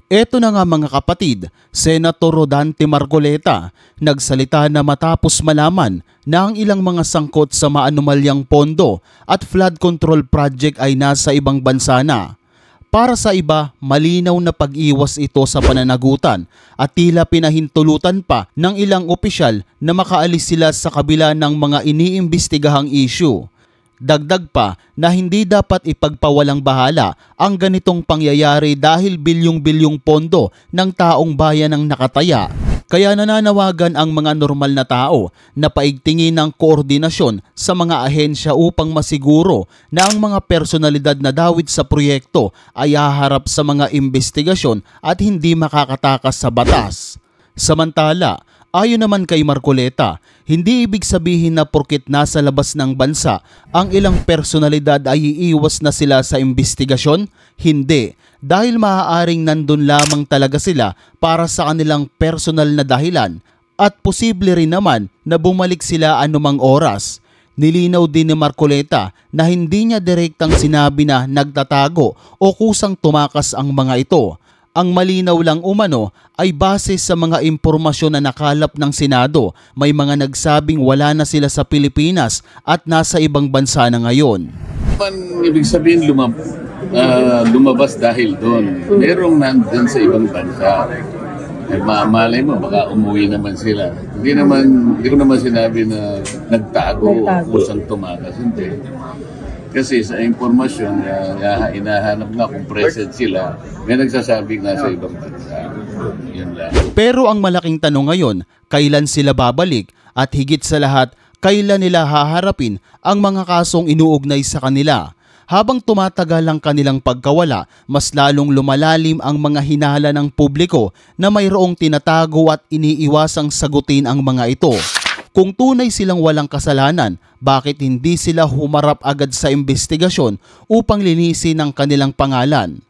Eto na nga mga kapatid, Senator Rodante Marcoleta nagsalita na matapos malaman na ang ilang mga sangkot sa maanumalyang pondo at flood control project ay nasa ibang bansa na. Para sa iba, malinaw na pag-iwas ito sa pananagutan at tila pinahintulutan pa ng ilang opisyal na makaalis sila sa kabila ng mga iniimbestigahang issue. Dagdag pa na hindi dapat ipagpawalang bahala ang ganitong pangyayari dahil bilyong-bilyong pondo ng taong bayan ang nakataya. Kaya nananawagan ang mga normal na tao na paigtingin ng koordinasyon sa mga ahensya upang masiguro na ang mga personalidad na dawit sa proyekto ay haharap sa mga investigasyon at hindi makakatakas sa batas. Samantala, ayon naman kay Marcoleta, hindi ibig sabihin na porket nasa labas ng bansa ang ilang personalidad ay iiwas na sila sa investigasyon. Hindi, dahil maaaring nandun lamang talaga sila para sa kanilang personal na dahilan at posible rin naman na bumalik sila anumang oras. Nilinaw din ni Marcoleta na hindi niya direktang sinabi na nagtatago o kusang tumakas ang mga ito. Ang malinaw lang umano ay base sa mga impormasyon na nakalap ng Senado. May mga nagsabing wala na sila sa Pilipinas at nasa ibang bansa na ngayon. Ibig sabihin lumabas dahil doon. Merong nandun sa ibang bansa. Malay mo, baka umuwi naman sila. Hindi ko naman sinabi na nagtago o kusang tumakas. Hindi. Kasi sa impormasyon, inahanap nga kung present sila, may nagsasabing nasa ibang bansa. Yun lang. Pero ang malaking tanong ngayon, kailan sila babalik at higit sa lahat, kailan nila haharapin ang mga kasong inuugnay sa kanila? Habang tumatagal ang kanilang pagkawala, mas lalong lumalalim ang mga hinala ng publiko na mayroong tinatago at iniiwasang sagutin ang mga ito. Kung tunay silang walang kasalanan, bakit hindi sila humarap agad sa investigasyon upang linisin ang kanilang pangalan?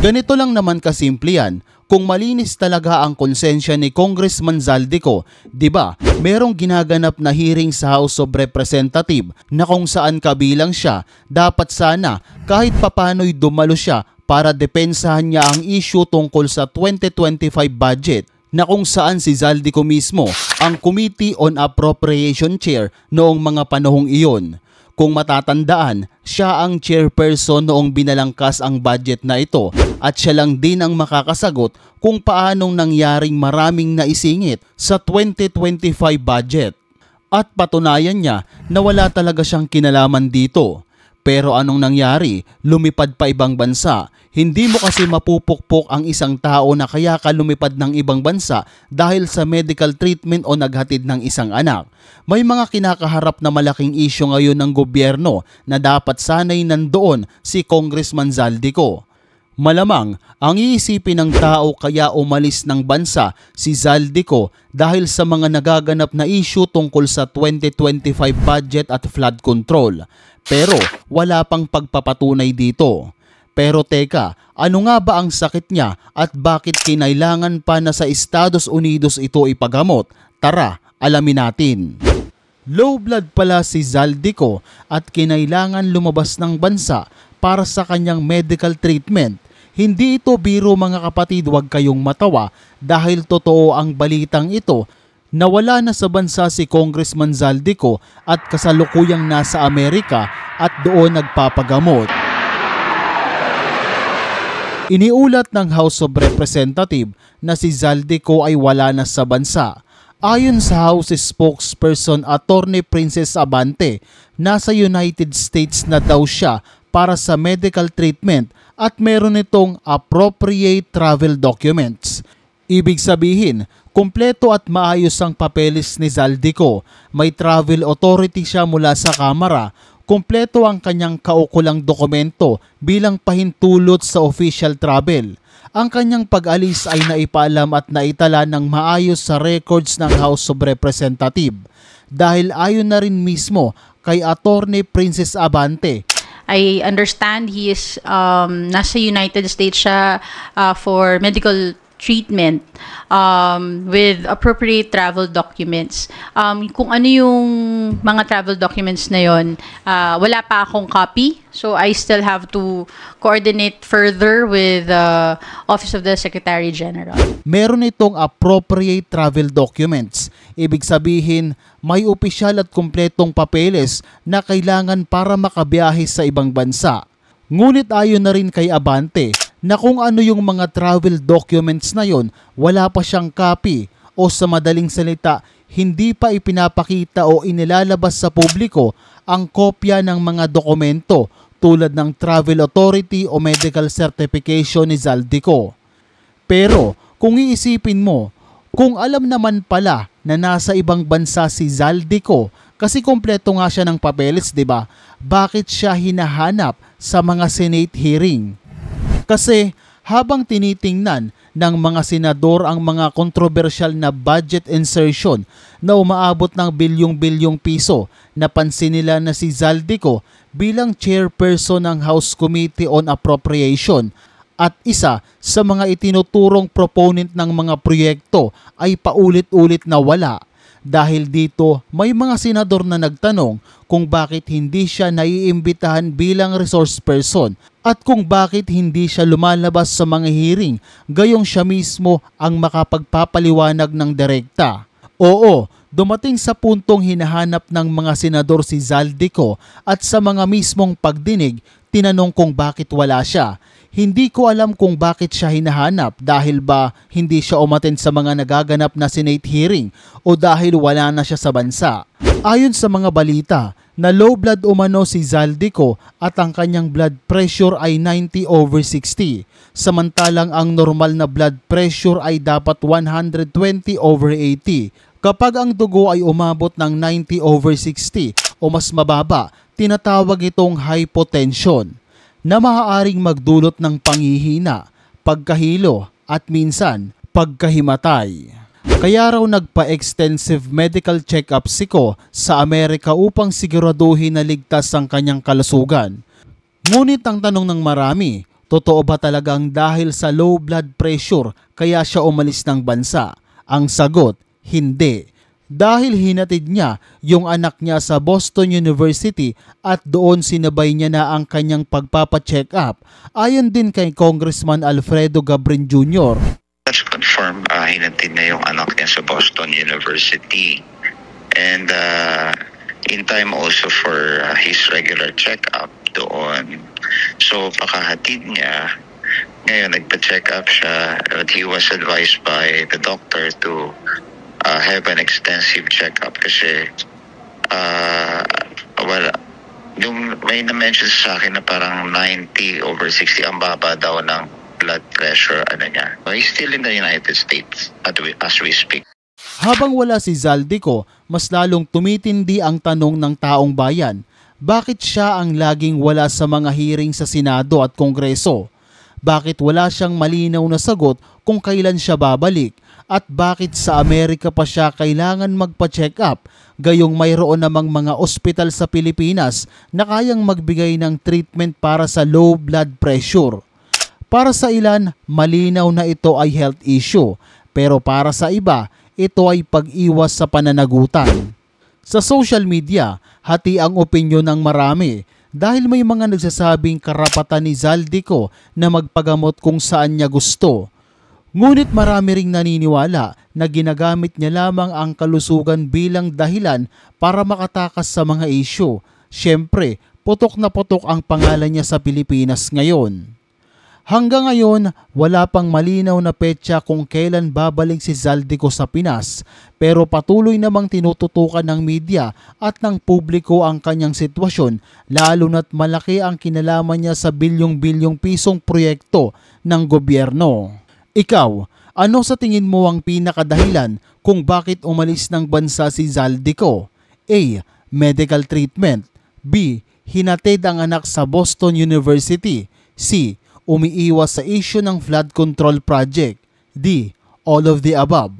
Ganito lang naman kasimple yan. Kung malinis talaga ang konsensya ni Congressman Zaldico, di ba, merong ginaganap na hearing sa House of Representatives na kung saan kabilang siya, dapat sana kahit papano'y dumalo siya para depensahan niya ang issue tungkol sa 2025 budget, na kung saan si Zaldico mismo ang Committee on Appropriation Chair noong mga panahong iyon. Kung matatandaan, siya ang chairperson noong binalangkas ang budget na ito at siya lang din ang makakasagot kung paanong nangyaring maraming naisingit sa 2025 budget. At patunayan niya na wala talaga siyang kinalaman dito. Pero anong nangyari? Lumipad pa ibang bansa. Hindi mo kasi mapupukpok ang isang tao na kaya ka lumipad ng ibang bansa dahil sa medical treatment o naghatid ng isang anak. May mga kinakaharap na malaking isyu ngayon ng gobyerno na dapat sanay nandoon si Congressman Zaldico. Malamang ang iisipin ng tao kaya umalis ng bansa si Zaldico dahil sa mga nagaganap na issue tungkol sa 2025 budget at flood control. Pero wala pang pagpapatunay dito. Pero teka, ano nga ba ang sakit niya at bakit kinailangan pa na sa Estados Unidos ito ipagamot? Tara, alamin natin. Low blood pala si Zaldico at kinailangan lumabas ng bansa para sa kanyang medical treatment. Hindi ito biro mga kapatid, huwag kayong matawa dahil totoo ang balitang ito na wala na sa bansa si Congressman Zaldico at kasalukuyang nasa Amerika at doon nagpapagamot. Iniulat ng House of Representatives na si Zaldico ay wala na sa bansa. Ayon sa House spokesperson Attorney Princess Abante, nasa United States na daw siya para sa medical treatment at meron itong appropriate travel documents. Ibig sabihin, kumpleto at maayos ang papeles ni Zaldico. May travel authority siya mula sa Kamara. Kumpleto ang kanyang kaukulang dokumento bilang pahintulot sa official travel. Ang kanyang pag-alis ay naipaalam at naitala ng maayos sa records ng House of Representatives. Dahil ayon na rin mismo kay Attorney Princess Abante, I understand he is nasa United States siya for medical treatment with appropriate travel documents. Kung ano yung mga travel documents na yon, wala pa akong copy. So I still have to coordinate further with the Office of the Secretary General. Meron itong appropriate travel documents. Ibig sabihin, may opisyal at kumpletong papeles na kailangan para makabiyahe sa ibang bansa. Ngunit ayon na rin kay Abante na kung ano yung mga travel documents na yon, wala pa siyang copy o sa madaling salita, hindi pa ipinapakita o inilalabas sa publiko ang kopya ng mga dokumento tulad ng Travel Authority o Medical Certification ni Zaldico. Pero kung iisipin mo, kung alam naman pala na nasa ibang bansa si Zaldico, kasi kompleto nga siya ng papeles, 'di ba? Bakit siya hinahanap sa mga Senate hearing? Kasi habang tinitingnan ng mga senador ang mga kontrobersyal na budget insertion na umaabot ng bilyong-bilyong piso, napansin nila na si Zaldico bilang chairperson ng House Committee on Appropriation at isa sa mga itinuturong proponent ng mga proyekto ay paulit-ulit na wala. Dahil dito, may mga senador na nagtanong kung bakit hindi siya naiimbitahan bilang resource person at kung bakit hindi siya lumalabas sa mga hearing gayong siya mismo ang makapagpapaliwanag ng direkta. Oo, dumating sa puntong hinahanap ng mga senador si Zaldico at sa mga mismong pagdinig, tinanong kung bakit wala siya. Hindi ko alam kung bakit siya hinahanap, dahil ba hindi siya umattend sa mga nagaganap na Senate hearing o dahil wala na siya sa bansa. Ayon sa mga balita, na low blood umano si Zaldico at ang kanyang blood pressure ay 90/60, samantalang ang normal na blood pressure ay dapat 120/80. Kapag ang dugo ay umabot ng 90/60 o mas mababa, tinatawag itong hypotension, na maaaring magdulot ng panghihina, pagkahilo at minsan pagkahimatay. Kaya raw nagpa-extensive medical check-up si Ko sa Amerika upang siguraduhin na ligtas ang kanyang kalusugan. Ngunit ang tanong ng marami, totoo ba talagang dahil sa low blood pressure kaya siya umalis ng bansa? Ang sagot, hindi. Dahil hinatid niya yung anak niya sa Boston University at doon sinabay niya na ang kanyang pagpapacheck up. Ayon din kay Congressman Alfredo Gabrin Jr. Let's confirm, hinatid na yung anak niya sa Boston University. And in time also for his regular check up doon. So pakahatid niya, ngayon nagpa-check up siya, but he was advised by the doctor to have an extensive check-up kasi yung may na-mention sa akin na parang 90/60 ang baba daw ng blood pressure niya. He's still in the United States as we speak. Habang wala si Zaldico, mas lalong tumitindi ang tanong ng taong bayan. Bakit siya ang laging wala sa mga hearing sa Senado at Kongreso? Bakit wala siyang malinaw na sagot kung kailan siya babalik? At bakit sa Amerika pa siya kailangan magpa-check up, gayong mayroon namang mga ospital sa Pilipinas na kayang magbigay ng treatment para sa low blood pressure? Para sa ilan, malinaw na ito ay health issue, pero para sa iba, ito ay pag-iwas sa pananagutan. Sa social media, hati ang opinyon ng marami dahil may mga nagsasabing karapatan ni Zaldico na magpagamot kung saan niya gusto. Ngunit marami ring naniniwala na ginagamit niya lamang ang kalusugan bilang dahilan para makatakas sa mga isyu. Siyempre, putok na putok ang pangalan niya sa Pilipinas ngayon. Hanggang ngayon, wala pang malinaw na petsa kung kailan babalik si Zaldico sa Pinas, pero patuloy namang tinututukan ng media at ng publiko ang kanyang sitwasyon, lalo na't malaki ang kinalaman niya sa bilyong-bilyong pisong proyekto ng gobyerno. Ikaw, ano sa tingin mo ang pinakadahilan kung bakit umalis ng bansa si Zaldico? A. Medical treatment. B. Hinatid ang anak sa Boston University. C. Umiiwas sa issue ng flood control project. D. All of the above.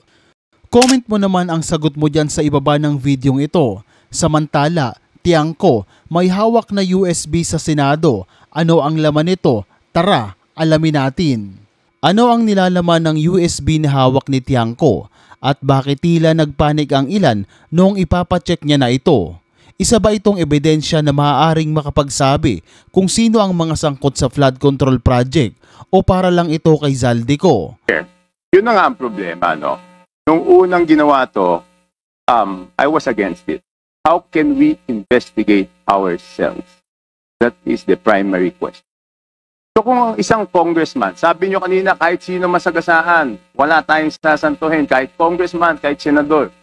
Comment mo naman ang sagot mo dyan sa ibaba ng videong ito. Samantala, tiyang ko, may hawak na USB sa Senado. Ano ang laman nito? Tara, alamin natin. Ano ang nilalaman ng USB na hawak ni Tiangco at bakit tila nagpanik ang ilan noong ipapacheck niya na ito? Isa ba itong ebidensya na maaaring makapagsabi kung sino ang mga sangkot sa flood control project o para lang ito kay Zaldico? Yun na nga ang problema, no? Nung unang ginawa to, I was against it. How can we investigate ourselves? That is the primary question. So kung ang isang congressman, sabi nyo kanina kahit sino masagasaan, wala tayong sasantuhin, kahit congressman, kahit senador.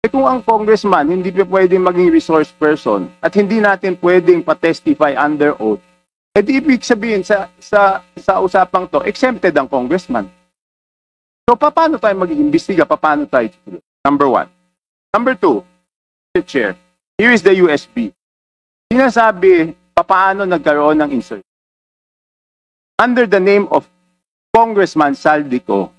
Eh kung ang congressman hindi pa pwedeng maging resource person at hindi natin pwedeng pa-testify under oath, eh di ibig sabihin sa usapang to, exempted ang congressman. So paano tayo mag-iimbestiga? Paano tayo? Number one. Number two, Mr. Chair, here is the USB. Sinasabi, paano nagkaroon ng insert? Under the name of Congressman Zaldico,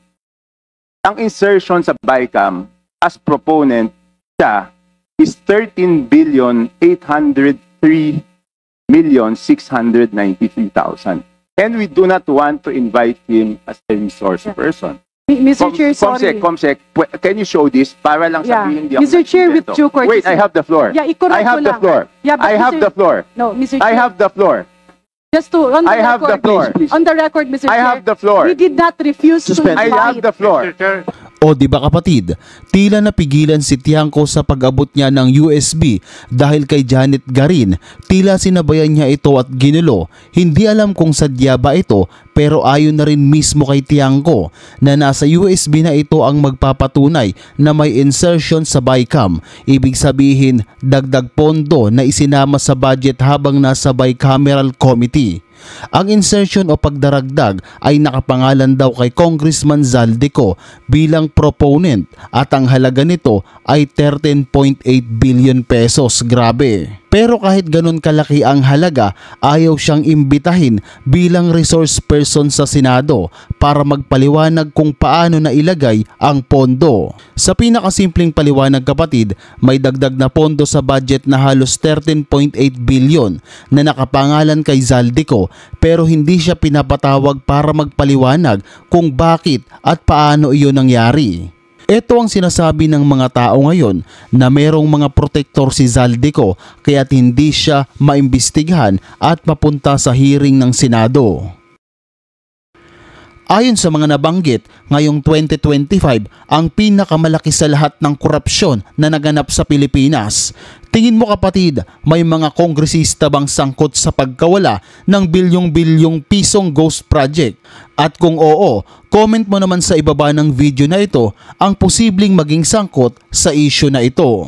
ang insertion sa BICAM as proponent siya is 13,803,693,000. And we do not want to invite him as a resource person. Mr. Chair, sorry. Comsec, can you show this para lang sabihin hindi ako Mr. Chair, with nag-invento? due courtesy. Wait, I have the floor. Yeah, i-correct I have ko the lang. floor. Yeah, but I have Mr. the floor. No, Mr. Chair. I have the floor. Just to, on the I have the record, floor. On the record, Mr. I Chair. have the floor. We did not refuse to I have invite. the floor. O di ba kapatid, tila napigilan si Tiangco sa pag-abot niya ng USB dahil kay Janet Garin, tila sinabayan niya ito at ginulo. Hindi alam kung sadya ba ito pero ayon na rin mismo kay Tiangco na nasa USB na ito ang magpapatunay na may insertion sa BICAM. Ibig sabihin dagdag pondo na isinama sa budget habang nasa bicameral committee. Ang insertion o pagdaragdag ay nakapangalan daw kay Congressman Zaldico bilang proponent at ang halaga nito ay 13.8 billion pesos. Grabe. Pero kahit ganun kalaki ang halaga, ayaw siyang imbitahin bilang resource person sa Senado para magpaliwanag kung paano na ilagay ang pondo. Sa pinakasimpleng paliwanag kapatid, may dagdag na pondo sa budget na halos 13.8 billion na nakapangalan kay Zaldico pero hindi siya pinapatawag para magpaliwanag kung bakit at paano iyon nangyari. Ito ang sinasabi ng mga tao ngayon na merong mga protektor si Zaldico kaya't hindi siya maimbestigahan at mapunta sa hearing ng Senado. Ayon sa mga nabanggit, ngayong 2025 ang pinakamalaki sa lahat ng korupsyon na naganap sa Pilipinas. Tingin mo kapatid, may mga kongresista bang sangkot sa pagkawala ng bilyong-bilyong pisong ghost project? At kung oo, comment mo naman sa ibaba ng video na ito ang posibleng maging sangkot sa issue na ito.